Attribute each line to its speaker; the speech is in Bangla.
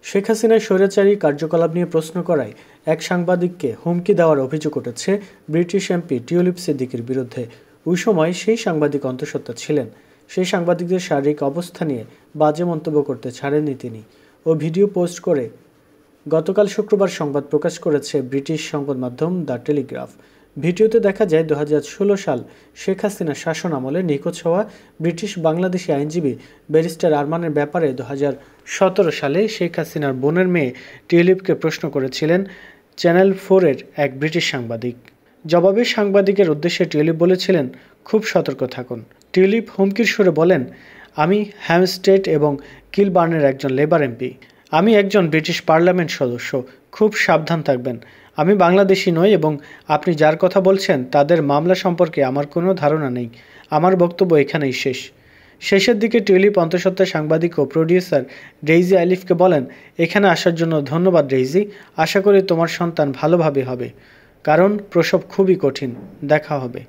Speaker 1: শেখ হাসিনার স্বৈরাচারী কার্যকলাপ নিয়ে প্রশ্ন করায় এক সাংবাদিককে হুমকি দেওয়ার অভিযোগ উঠেছে ব্রিটিশ এমপি টিউলিপ সিদ্দিকীর বিরুদ্ধে। ওই সময় সেই সাংবাদিক অন্তঃসত্ত্বা ছিলেন। সেই সাংবাদিকদের শারীরিক অবস্থা নিয়ে বাজে মন্তব্য করতে ছাড়েননি তিনি ও ভিডিও পোস্ট করে গতকাল শুক্রবার সংবাদ প্রকাশ করেছে ব্রিটিশ সংবাদ মাধ্যম দ্য টেলিগ্রাফ। ভিডিওতে দেখা যায় 2016 সাল শেখ হাসিনার শাসন আমলে নিখোঁজ হওয়া ব্রিটিশ বাংলাদেশি আইনজীবী ব্যারিস্টার আরমানের ব্যাপারে 2017 সালে শেখ হাসিনার বোনের মেয়ে টিউলিপকে প্রশ্ন করেছিলেন চ্যানেল 4-এর এক ব্রিটিশ সাংবাদিক। জবাবে সাংবাদিকের উদ্দেশ্যে টিউলিপ বলেছিলেন, খুব সতর্ক থাকুন। টিউলিপ হুমকির সুরে বলেন, আমি হ্যামস্টেড এবং কিলবার্নের একজন লেবার এমপি। আমি একজন ব্রিটিশ পার্লামেন্ট সদস্য। খুব সাবধান থাকবেন। আমি বাংলাদেশি নই এবং আপনি যার কথা বলছেন তাদের মামলা সম্পর্কে আমার কোনো ধারণা নেই। আমার বক্তব্য এখানেই শেষ। শেষের দিকে টিউলিপ অন্তঃসত্ত্বা সাংবাদিক ও প্রডিউসার ডেইজি আইলিফকে বলেন, এখানে আসার জন্য ধন্যবাদ ডেইজি। আশা করি তোমার সন্তান ভালোভাবে হবে, কারণ প্রসব খুবই কঠিন। দেখা হবে।